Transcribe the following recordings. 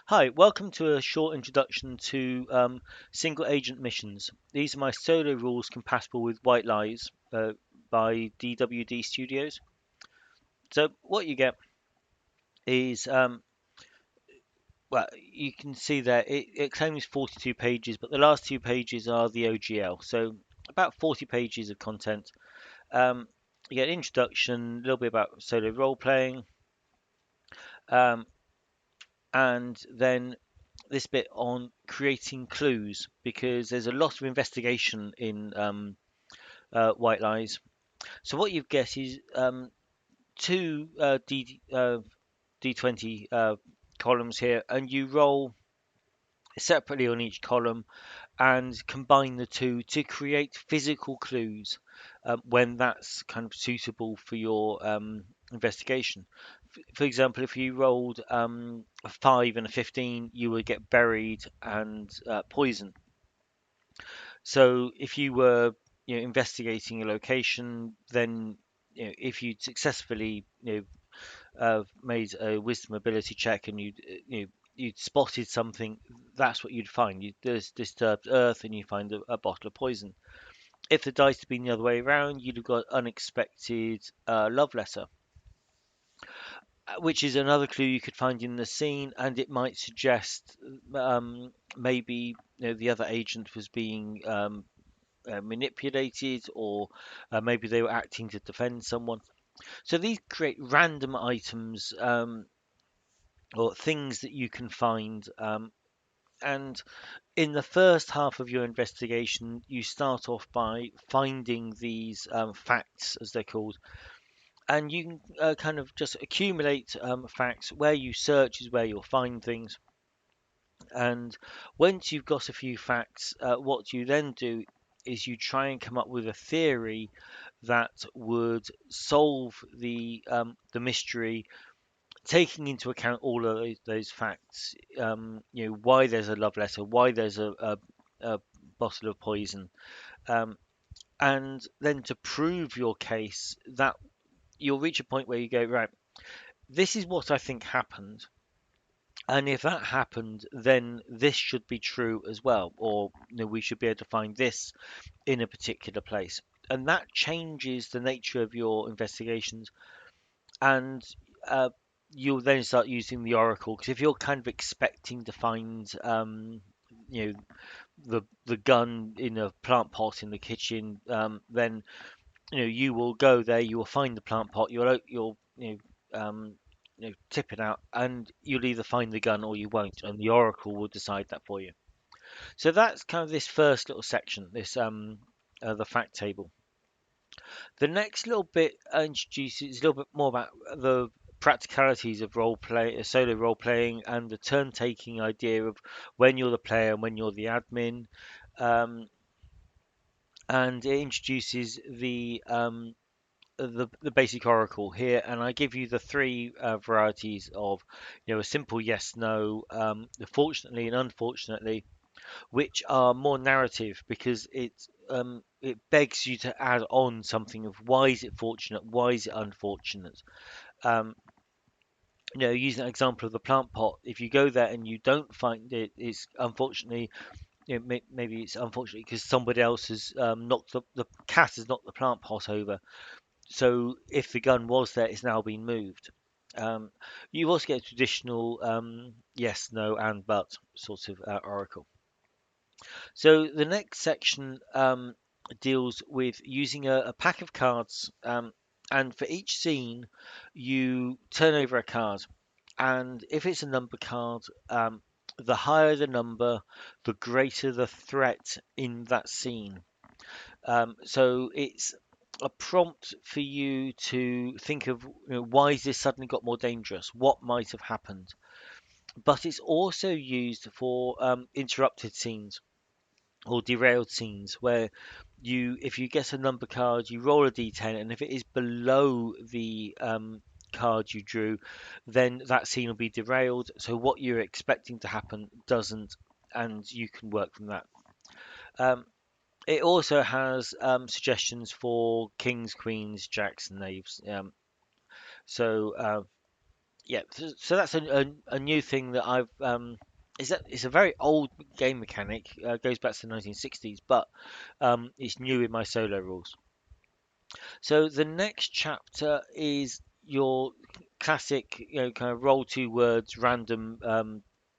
Hi, welcome to a short introduction to single agent missions. These are my solo rules compatible with White Lies by DWD Studios. So what you get is, well, you can see there it claims 42 pages, but the last two pages are the OGL. So about 40 pages of content. Um, you get an introduction, a little bit about solo role playing, um, and then this bit on creating clues because there's a lot of investigation in White Lies. So what you get is two D20 columns here, and you roll separately on each column and combine the two to create physical clues when that's kind of suitable for your investigation. For example, if you rolled a 5 and a 15, you would get buried and poison. So if you were investigating a location, then if you'd successfully made a wisdom ability check and you'd spotted something, that's what you'd find. There's disturbed earth, and you find a bottle of poison. If the dice had been the other way around, you'd have got unexpected love letter, which is another clue you could find in the scene, and it might suggest maybe the other agent was being manipulated, or maybe they were acting to defend someone. So these create random items or things that you can find. And in the first half of your investigation, you start off by finding these facts, as they're called, and you can kind of just accumulate facts. Where you search is where you'll find things. And once you've got a few facts, what you then do is you try and come up with a theory that would solve the mystery, taking into account all of those facts. Why there's a love letter, why there's a bottle of poison, um, and then to prove your case, that you'll reach a point where you go, right, this is what I think happened. And if that happened, then this should be true as well, or we should be able to find this in a particular place. And that changes the nature of your investigations, and uh, you'll then start using the oracle. Because if you're kind of expecting to find, you know, the gun in a plant pot in the kitchen, then you will go there, you will find the plant pot, you'll tip it out, and you'll either find the gun or you won't, and the oracle will decide that for you. So that's kind of this first little section, this the fact table. The next little bit introduces a little bit more about the practicalities of role play, solo role playing, and the turn taking idea of when you're the player and when you're the admin. Um, and it introduces the basic oracle here, and I give you the three varieties of, a simple yes, no, fortunately and unfortunately, which are more narrative because it begs you to add on something of why is it fortunate, why is it unfortunate. Um, Using an example of the plant pot, if you go there and you don't find it, it's unfortunately, maybe it's unfortunately because somebody else has knocked the cat has knocked the plant pot over. So if the gun was there, it's now been moved. Um, you also get a traditional yes, no, and but sort of oracle. So the next section deals with using a pack of cards, and for each scene, you turn over a card, and if it's a number card, the higher the number, the greater the threat in that scene. So it's a prompt for you to think of, why has this suddenly got more dangerous? What might have happened? But it's also used for interrupted scenes or derailed scenes where if you get a number card, you roll a d10, and if it is below the card you drew, then that scene will be derailed. So what you're expecting to happen doesn't, and you can work from that. Um, it also has suggestions for kings, queens, jacks, and knaves. So Yeah, so that's a new thing that I've is that it's a very old game mechanic, goes back to the 1960s, but it's new in my solo rules. So the next chapter is your classic, kind of roll two words, random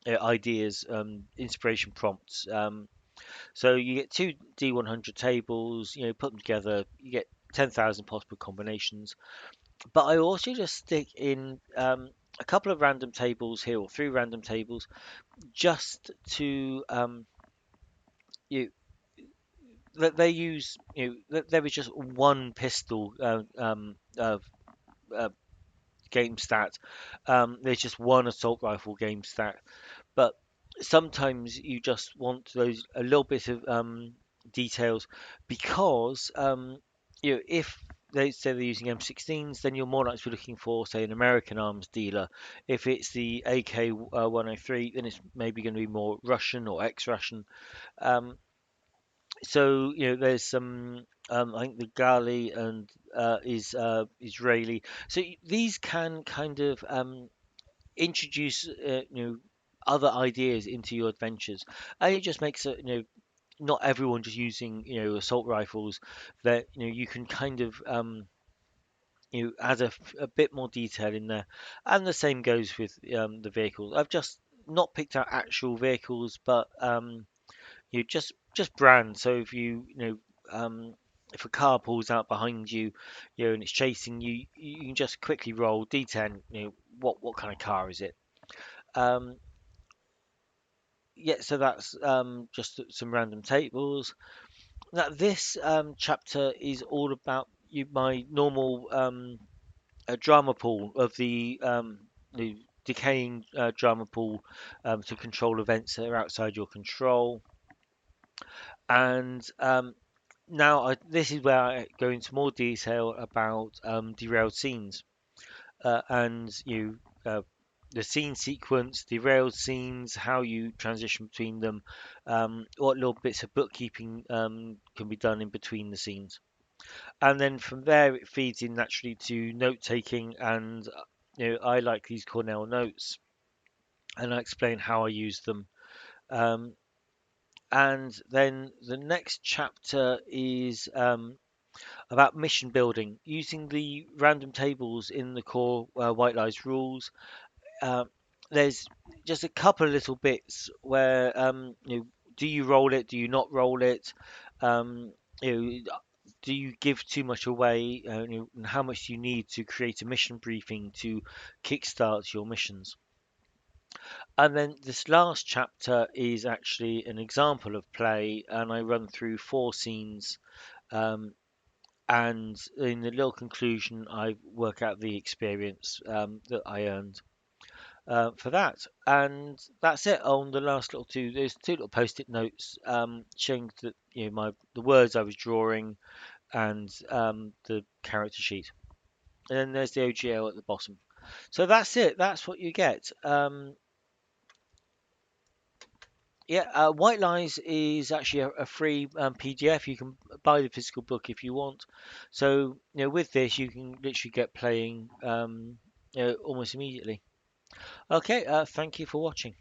ideas, inspiration prompts. So you get two D100 tables, put them together, you get 10,000 possible combinations. But I also just stick in a couple of random tables here, or three random tables, just to you that they use. There is just one pistol uh, game stat. There's just one assault rifle game stat, but sometimes you just want those a little bit of details because if they say they're using M16s, then you're more likely to be looking for, say, an American arms dealer. If it's the AK 103, then it's maybe going to be more Russian or ex-Russian. Um, so there's some. I think the Gali and is Israeli. So these can kind of introduce other ideas into your adventures, and it just makes it not everyone just using assault rifles. That you can kind of add a bit more detail in there, and the same goes with the vehicles. I've just not picked out actual vehicles, but you just brand. So if if a car pulls out behind you, and it's chasing you, you can just quickly roll D10. What kind of car is it? Um, yeah, so that's just some random tables. Now this chapter is all about my normal drama pool of the decaying drama pool to control events that are outside your control. And now this is where I go into more detail about derailed scenes and the scene sequence, derailed scenes, how you transition between them, what little bits of bookkeeping can be done in between the scenes, and then from there it feeds in naturally to note taking, and I like these Cornell notes, and I explain how I use them. Um, and then the next chapter is about mission building using the random tables in the core White Lies rules. Uh, there's just a couple of little bits where do you roll it? Do you not roll it? Um, do you give too much away? And how much do you need to create a mission briefing to kickstart your missions? And then this last chapter is actually an example of play, and I run through four scenes. Um, and in the little conclusion, I work out the experience that I earned for that. And that's it on the last little two. There's two little post-it notes showing that the words I was drawing and the character sheet. And then there's the OGL at the bottom. So that's it. That's what you get. Yeah, White Lies is actually a free PDF. You can buy the physical book if you want. So with this, you can literally get playing almost immediately. Okay, thank you for watching.